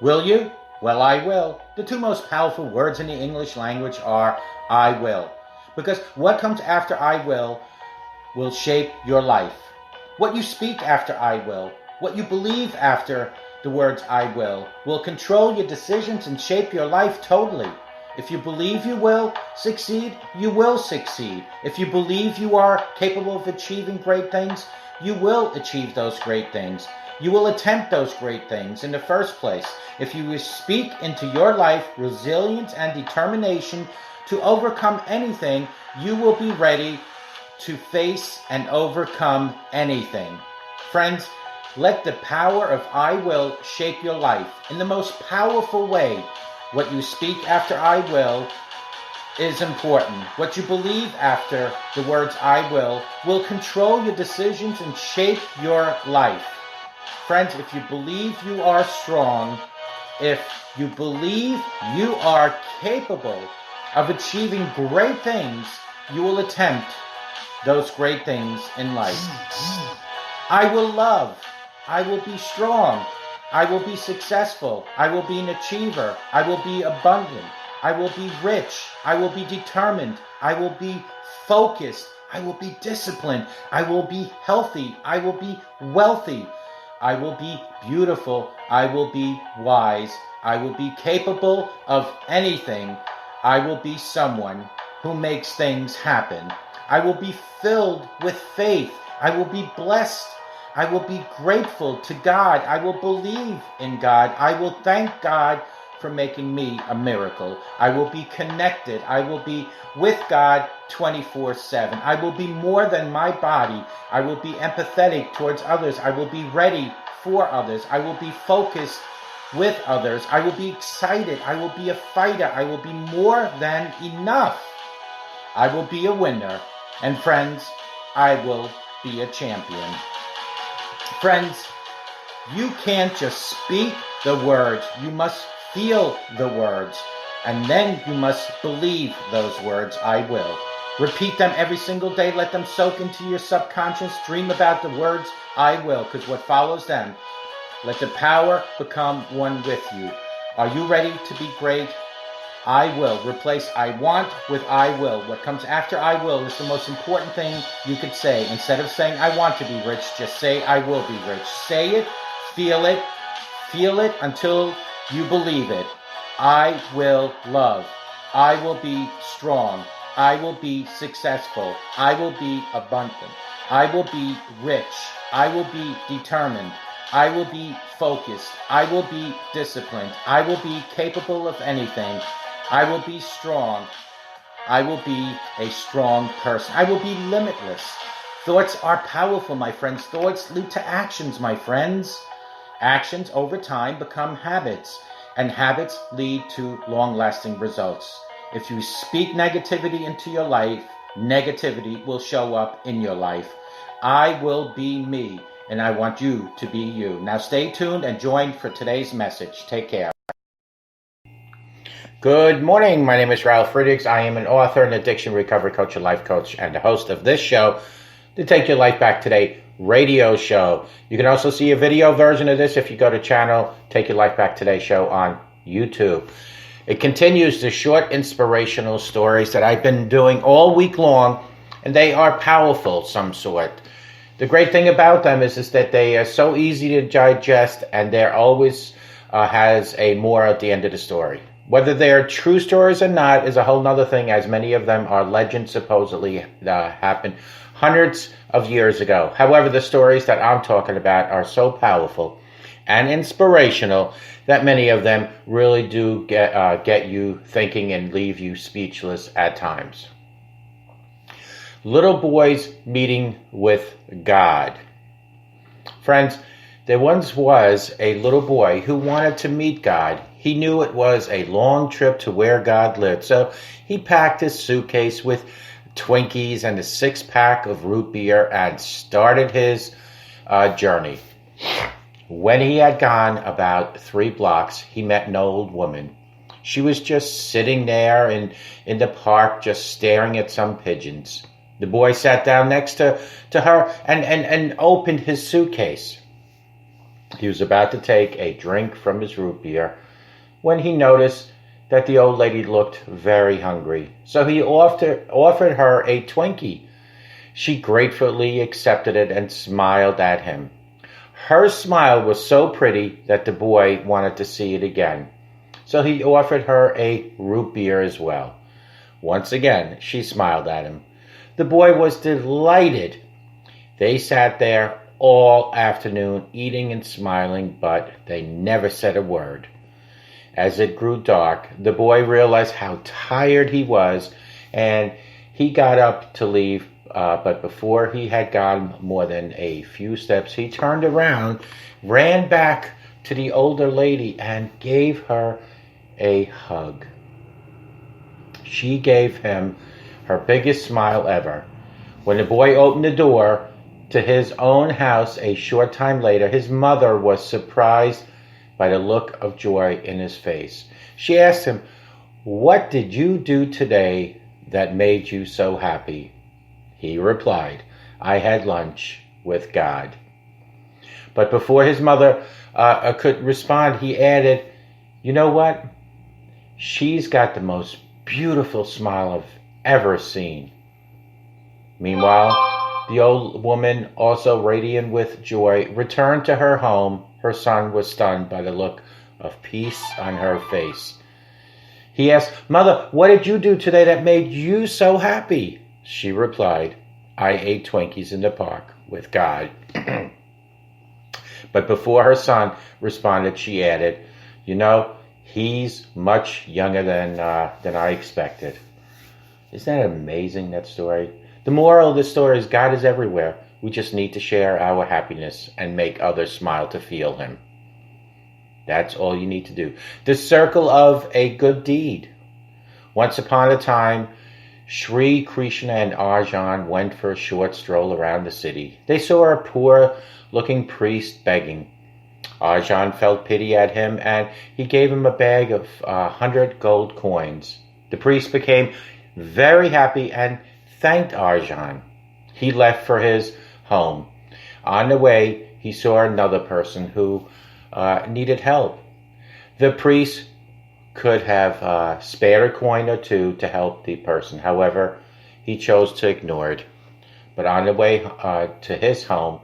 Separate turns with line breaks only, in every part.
Will you? Well, I will. The two most powerful words in the English language are I will. Because what comes after I will shape your life. What you speak after I will, what you believe after the words I will control your decisions and shape your life totally. If you believe you will succeed, you will succeed. If you believe you are capable of achieving great things, you will achieve those great things. You will attempt those great things in the first place. If you speak into your life resilience and determination to overcome anything, you will be ready to face and overcome anything. Friends, let the power of I will shape your life in the most powerful way. What you speak after I will is important. What you believe after the words I will control your decisions and shape your life. Friends, if you believe you are strong, if you believe you are capable of achieving great things, you will attempt those great things in life. I will love. I will be strong. I will be successful. I will be an achiever. I will be abundant. I will be rich. I will be determined. I will be focused. I will be disciplined. I will be healthy. I will be wealthy. I will be beautiful. I will be wise. I will be capable of anything. I will be someone who makes things happen. I will be filled with faith. I will be blessed. I will be grateful to God. I will believe in God. I will thank God for making me a miracle. I will be connected. I will be with God 24/7. I will be more than my body. I will be empathetic towards others. I will be ready for others. I will be focused with others. I will be excited. I will be a fighter. I will be more than enough. I will be a winner. And friends, I will be a champion. Friends, you can't just speak the words. You must feel the words. And then you must believe those words, I will. Repeat them every single day. Let them soak into your subconscious. Dream about the words, I will, because what follows them, let the power become one with you. Are you ready to be great? I will. Replace I want with I will. What comes after I will is the most important thing you could say. Instead of saying I want to be rich, just say I will be rich. Say it, feel it until you believe it. I will love. I will be strong. I will be successful. I will be abundant. I will be rich. I will be determined. I will be focused. I will be disciplined. I will be capable of anything. I will be strong. I will be a strong person. I will be limitless. Thoughts are powerful, my friends. Thoughts lead to actions, my friends. Actions over time become habits, and habits lead to long-lasting results. If you speak negativity into your life, negativity will show up in your life. I will be me, and I want you to be you. Now stay tuned and join for today's message. Take care. Good morning. My name is Ralf Friedrichs. I am an author, an addiction recovery coach, a life coach, and the host of this show, the Take Your Life Back Today radio show. You can also see a video version of this if you go to channel Take Your Life Back Today show on YouTube. It continues the short inspirational stories that I've been doing all week long, and they are powerful some sort. The great thing about them is that they are so easy to digest, and there always has a more at the end of the story. Whether they are true stories or not is a whole other thing, as many of them are legends supposedly happened hundreds of years ago. However, the stories that I'm talking about are so powerful and inspirational that many of them really do get you thinking and leave you speechless at times. Little boys meeting with God. Friends, there once was a little boy who wanted to meet God. He knew it was a long trip to where God lived, so he packed his suitcase with Twinkies and a 6-pack of root beer and started his journey. When he had gone about 3 blocks, he met an old woman. She was just sitting there in the park, just staring at some pigeons. The boy sat down next to her and opened his suitcase. He was about to take a drink from his root beer when he noticed that the old lady looked very hungry. So he offered her a Twinkie. She gratefully accepted it and smiled at him. Her smile was so pretty that the boy wanted to see it again. So he offered her a root beer as well. Once again, she smiled at him. The boy was delighted. They sat there all afternoon, eating and smiling, but they never said a word. As it grew dark, the boy realized how tired he was, and he got up to leave, but before he had gone more than a few steps, he turned around, ran back to the older lady, and gave her a hug. She gave him her biggest smile ever. When the boy opened the door to his own house a short time later, his mother was surprised by the look of joy in his face. She asked him, "What did you do today that made you so happy?" He replied, "I had lunch with God." But before his mother could respond, he added, "You know what? She's got the most beautiful smile I've ever seen." Meanwhile, the old woman, also radiant with joy, returned to her home. Her son was stunned by the look of peace on her face. He asked, "Mother, what did you do today that made you so happy?" She replied, "I ate Twinkies in the park with God." But before her son responded, she added, "You know, he's much younger than I expected." Isn't that amazing, that story? The moral of the story is God is everywhere. We just need to share our happiness and make others smile to feel Him. That's all you need to do. The circle of a good deed. Once upon a time, Sri Krishna and Arjan went for a short stroll around the city. They saw a poor-looking priest begging. Arjan felt pity at him, and he gave him a bag of 100 gold coins. The priest became very happy and thanked Arjan. He left for his home. On the way, he saw another person who needed help. The priest could have spared a coin or two to help the person. However, he chose to ignore it. But on the way to his home,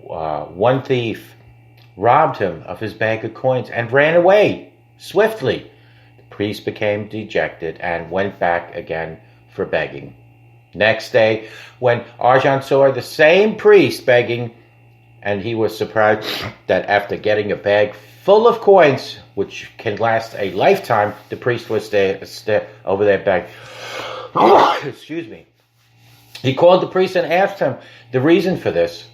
one thief robbed him of his bag of coins and ran away swiftly. The priest became dejected and went back again for begging. Next day, when Arjan saw the same priest begging, and he was surprised that after getting a bag full of coins, which can last a lifetime, the priest was over there begging. Excuse me. He called the priest and asked him the reason for this.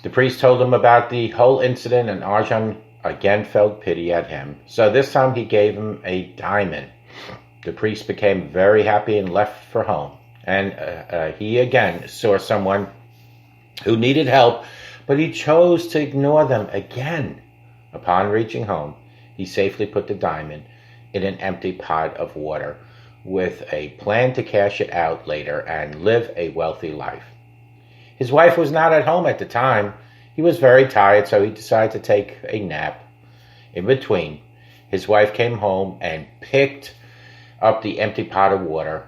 The priest told him about the whole incident, and Arjan again felt pity at him. So this time he gave him a diamond. The priest became very happy and left for home. And he again saw someone who needed help, but he chose to ignore them again. Upon reaching home, he safely put the diamond in an empty pot of water with a plan to cash it out later and live a wealthy life. His wife was not at home at the time. He was very tired, so he decided to take a nap. In between, his wife came home and picked up the empty pot of water,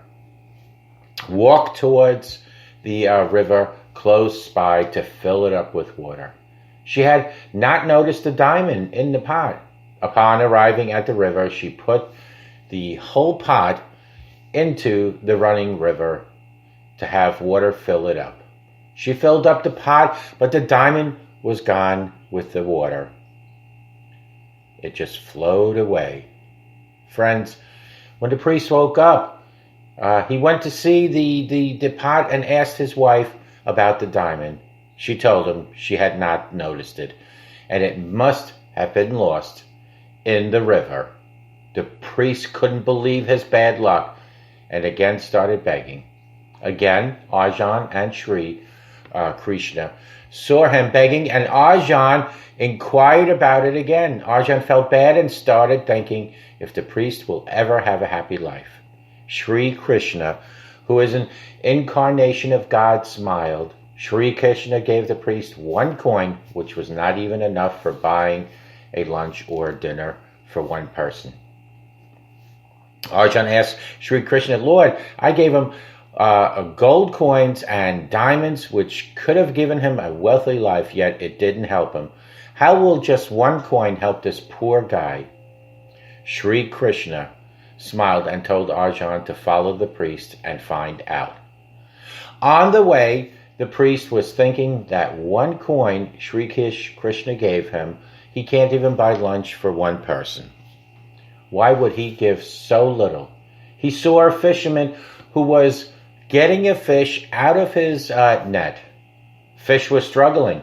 walked towards the river close by to fill it up with water. She had not noticed the diamond in the pot. Upon arriving at the river, she put the whole pot into the running river to have water fill it up. She filled up the pot, but the diamond was gone with the water. It just flowed away. Friends, when the priest woke up, he went to see the pot and asked his wife about the diamond. She told him she had not noticed it, and it must have been lost in the river. The priest couldn't believe his bad luck and again started begging. Again, Arjan and Sri Krishna saw him begging, and Arjan inquired about it again. Arjan felt bad and started thinking if the priest will ever have a happy life. Sri Krishna, who is an incarnation of God, smiled. Sri Krishna gave the priest 1 coin, which was not even enough for buying a lunch or dinner for one person. Arjan asked Sri Krishna, Lord, I gave him gold coins and diamonds, which could have given him a wealthy life, yet it didn't help him. How will just 1 coin help this poor guy? Sri Krishna smiled and told Arjan to follow the priest and find out. On the way, the priest was thinking that 1 coin Sri Krishna gave him, he can't even buy lunch for one person. Why would he give so little? He saw a fisherman who was getting a fish out of his net. Fish was struggling.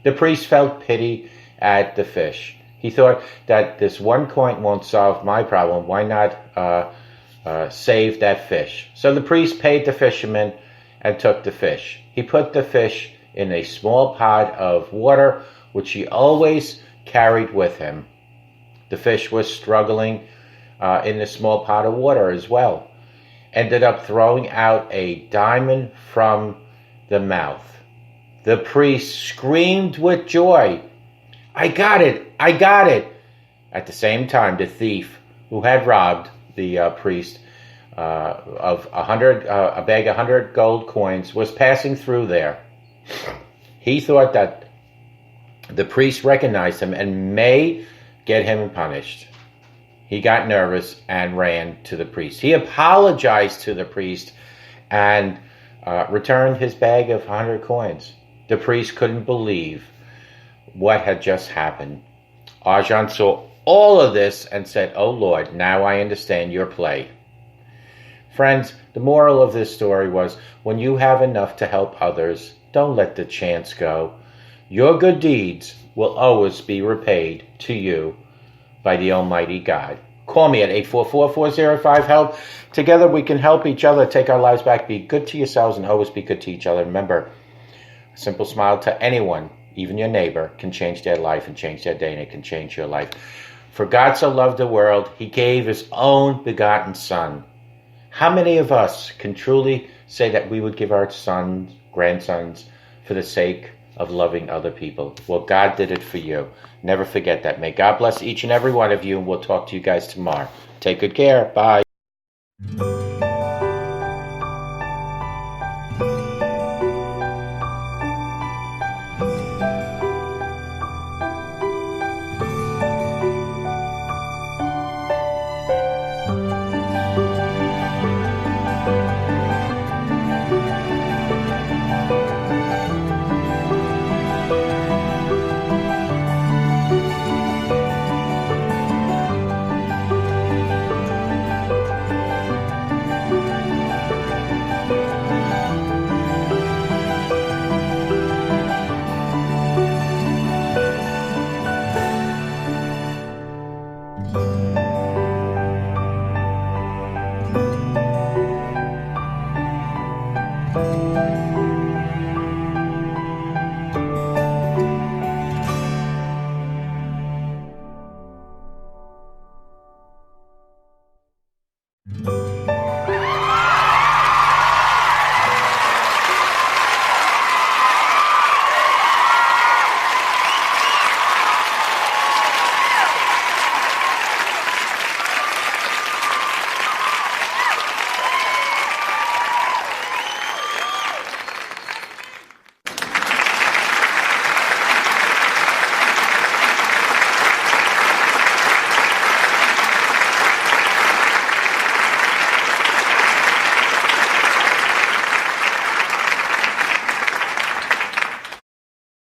The priest felt pity at the fish. He thought that this 1 coin won't solve my problem. Why not save that fish? So the priest paid the fisherman and took the fish. He put the fish in a small pot of water, which he always carried with him. The fish was struggling in the small pot of water as well. Ended up throwing out a diamond from the mouth. The priest screamed with joy, I got it! I got it! At the same time, the thief who had robbed the priest of a bag of 100 gold coins was passing through there. He thought that the priest recognized him and may get him punished. He got nervous and ran to the priest. He apologized to the priest and returned his bag of 100 coins. The priest couldn't believe what had just happened. Arjan saw all of this and said, Oh Lord, now I understand your play. Friends, the moral of this story was, when you have enough to help others, don't let the chance go. Your good deeds will always be repaid to you by the Almighty God. Call me at 844-405-HELP. Together we can help each other take our lives back. Be good to yourselves and always be good to each other. Remember, a simple smile to anyone, even your neighbor, can change their life and change their day, and it can change your life. For God so loved the world, he gave his own begotten Son. How many of us can truly say that we would give our sons, grandsons, for the sake of loving other people? Well, God did it for you. Never forget that. May God bless each and every one of you, and we'll talk to you guys tomorrow. Take good care. Bye.